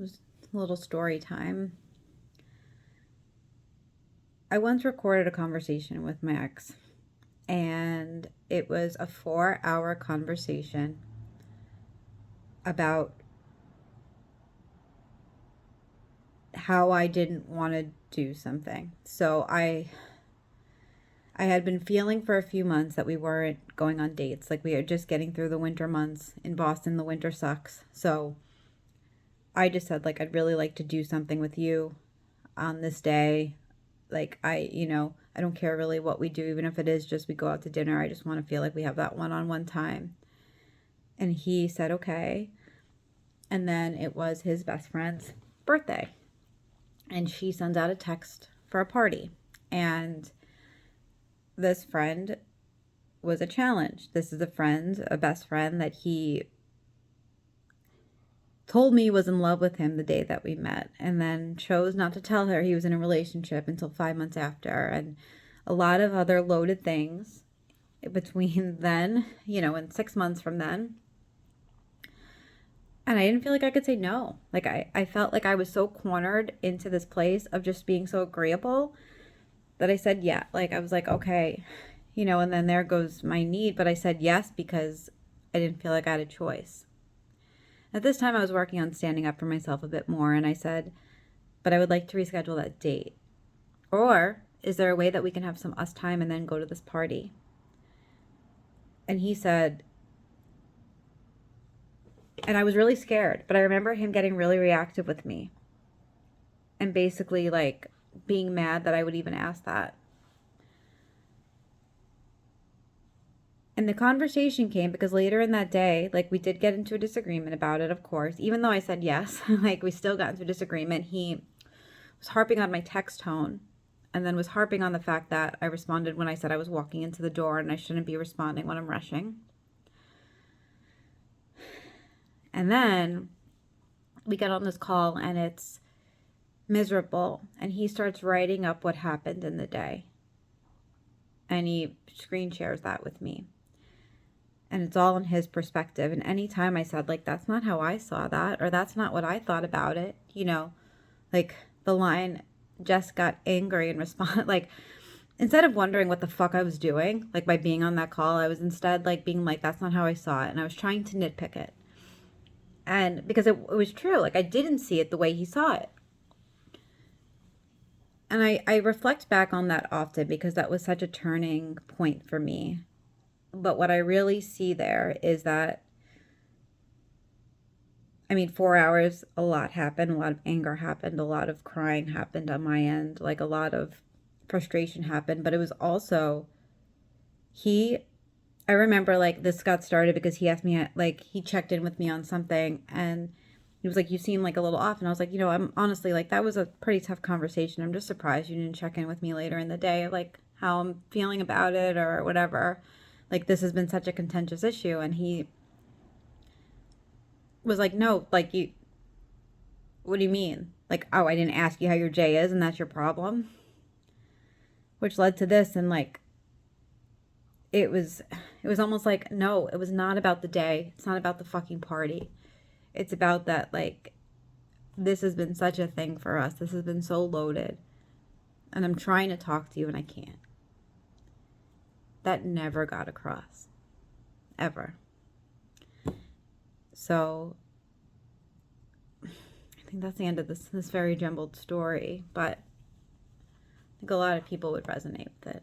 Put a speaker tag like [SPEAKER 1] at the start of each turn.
[SPEAKER 1] was a little story time. I once recorded a conversation with my ex, and it was a 4-hour conversation about how I didn't want to do something. So I had been feeling for a few months that we weren't going on dates. Like, we are just getting through the winter months. In Boston, the winter sucks. So I just said, like, I'd really like to do something with you on this day. Like, I don't care really what we do, even if it is just we go out to dinner. I just want to feel like we have that one-on-one time. And he said, okay. And then it was his best friend's birthday. And she sends out a text for a party. And this friend was a challenge. This is a best friend that he told me was in love with him the day that we met, and then chose not to tell her he was in a relationship until 5 months after, and a lot of other loaded things between then, and 6 months from then. And I didn't feel like I could say no. Like, I felt like I was so cornered into this place of just being so agreeable that I said yeah. Like, I was like, okay, and then there goes my need, but I said yes because I didn't feel like I had a choice. At this time, I was working on standing up for myself a bit more, and I said, but I would like to reschedule that date. Or is there a way that we can have some us time and then go to this party? And he said, and I was really scared, but I remember him getting really reactive with me and basically, like, being mad that I would even ask that. And the conversation came because later in that day, like, we did get into a disagreement about it, of course. Even though I said yes, like, we still got into a disagreement. He was harping on my text tone, and then was harping on the fact that I responded when I said I was walking into the door and I shouldn't be responding when I'm rushing. And then we get on this call and it's miserable, and he starts writing up what happened in the day. And he screen shares that with me. And it's all in his perspective. And anytime I said, like, that's not how I saw that, or that's not what I thought about it, like, the line just got angry and responded, like, instead of wondering what the fuck I was doing, like, by being on that call, I was instead, like, being like, that's not how I saw it. And I was trying to nitpick it. And because it was true, like, I didn't see it the way he saw it. And I reflect back on that often because that was such a turning point for me. But what I really see there is that, 4 hours, a lot happened. A lot of anger happened. A lot of crying happened on my end. Like, a lot of frustration happened. But it was also, I remember, like, this got started because he asked me, like, he checked in with me on something. And he was like, you seem like a little off. And I was like, I'm honestly, like, that was a pretty tough conversation. I'm just surprised you didn't check in with me later in the day, like, how I'm feeling about it or whatever. Like, this has been such a contentious issue. And he was like, no, like, what do you mean? Like, oh, I didn't ask you how your J is and that's your problem? Which led to this. And, like, it was almost like, no, it was not about the day. It's not about the fucking party. It's about that, like, this has been such a thing for us. This has been so loaded. And I'm trying to talk to you and I can't. That never got across. Ever. So I think that's the end of this very jumbled story. But I think a lot of people would resonate with it.